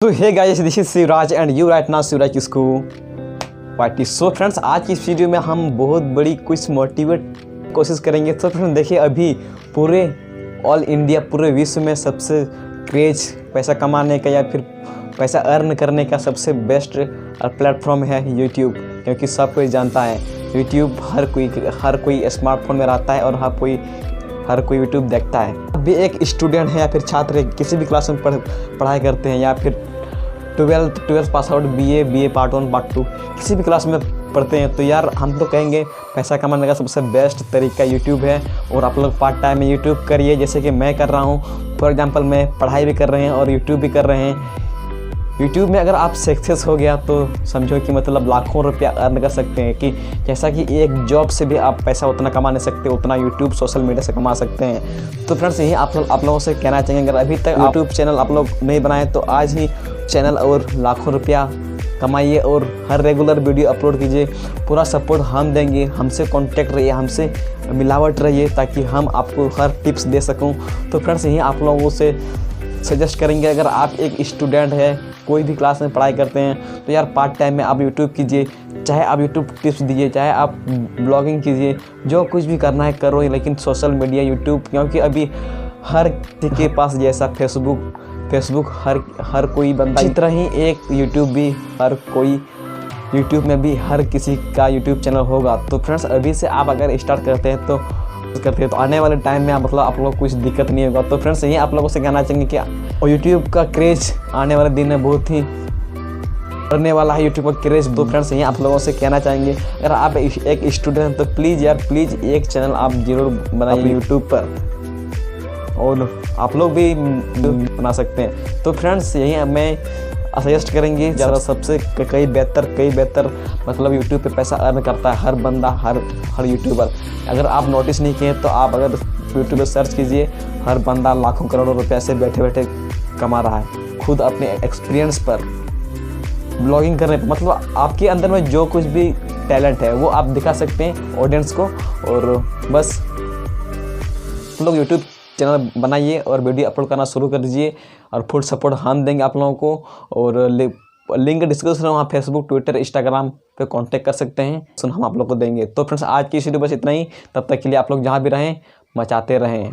तो hey guys, this is Shivraj and you right now Shivraj किसको party. So friends, आज की इस वीडियो में हम बहुत बड़ी कुछ मोटिवेट कोशिश करेंगे। तो फ्रेंड्स देखिए, अभी पूरे ऑल इंडिया, पूरे विश्व में सबसे क्रेज पैसा कमाने का या फिर पैसा अर्न करने का सबसे बेस्ट प्लेटफॉर्म है यूट्यूब। क्योंकि सब कोई जानता है यूट्यूब, हर कोई स्मार्टफोन में रहता है और हर कोई यूट्यूब देखता है। अभी एक स्टूडेंट है या फिर छात्र किसी भी क्लास में पढ़ाई करते हैं या फिर 12th pass out, BA part 1 part 2 किसी भी क्लास में पढ़ते हैं, तो यार हम तो कहेंगे पैसा कमाने का सबसे बेस्ट तरीका यूट्यूब है। और आप लोग पार्ट टाइम में यूट्यूब करिए, जैसे कि मैं कर रहा हूँ। फॉर एग्जांपल, मैं पढ़ाई भी कर रहे हैं और यूट्यूब भी कर रहे हैं। यूट्यूब में अगर आप सक्सेस हो गया तो समझो कि मतलब लाखों रुपया अर्न कर सकते हैं। कि जैसा कि एक जॉब से भी आप पैसा उतना कमा नहीं सकते, उतना यूट्यूब सोशल मीडिया से कमा सकते हैं। तो फ्रेंड्स, यही आप लोगों से कहना चाहेंगे, अगर अभी तक यूट्यूब चैनल आप लोग नहीं बनाए तो आज ही चैनल और लाखों रुपया कमाइए और हर रेगुलर वीडियो अपलोड कीजिए। पूरा सपोर्ट हम देंगे, हमसे कांटेक्ट रहिए, हमसे मिलावट रहिए, ताकि हम आपको हर टिप्स दे सकूं। तो फ्रेंड्स, यही आप लोगों से सजेस्ट करेंगे, अगर आप एक स्टूडेंट है, कोई भी क्लास में पढ़ाई करते हैं, तो यार पार्ट टाइम में आप यूट्यूब कीजिए। चाहे आप यूट्यूब टिप्स दीजिए, चाहे आप ब्लॉगिंग कीजिए, जो कुछ भी करना है करो, लेकिन सोशल मीडिया यूट्यूब, क्योंकि अभी हर किसी के पास जैसा फेसबुक हर कोई बंदा, इस तरह ही एक यूट्यूब भी हर कोई यूट्यूब में भी हर किसी का यूट्यूब चैनल होगा। तो फ्रेंड्स, अभी से आप अगर स्टार्ट करते हैं तो आने वाले टाइम में आप लोग कुछ दिक्कत नहीं होगा। तो फ्रेंड्स, यही आप लोगों से कहना चाहेंगे कि यूट्यूब का क्रेज आने वाले दिन में बहुत ही बढ़ने वाला है, यूट्यूब का क्रेज। तो फ्रेंड्स, यही आप लोगों से कहना चाहेंगे, अगर आप एक स्टूडेंट तो प्लीज़ एक चैनल आप जरूर बनाइए यूट्यूब पर, और आप लोग भी बना सकते हैं। तो फ्रेंड्स, यही मैं सजेस्ट करेंगे ज़्यादा सबसे कई बेहतर मतलब यूट्यूब पे पैसा अर्न करता है हर बंदा, हर यूट्यूबर। अगर आप नोटिस नहीं किए तो आप अगर यूट्यूब पे सर्च कीजिए, हर बंदा लाखों करोड़ों रुपये से बैठे बैठे कमा रहा है, खुद अपने एक्सपीरियंस पर ब्लॉगिंग करने पर। मतलब आपके अंदर में जो कुछ भी टैलेंट है वो आप दिखा सकते हैं ऑडियंस को। और बस लोग यूट्यूब चैनल बनाइए और वीडियो अपलोड करना शुरू कर दीजिए, और फुल सपोर्ट हम देंगे आप लोगों को। और लिंक डिस्क्रिप्शन में वहाँ फेसबुक, ट्विटर, इंस्टाग्राम पे कांटेक्ट कर सकते हैं, हम आप लोग को देंगे। तो फ्रेंड्स, आज की इस वीडियो बस इतना ही। तब तक के लिए आप लोग जहाँ भी रहें मचाते रहें।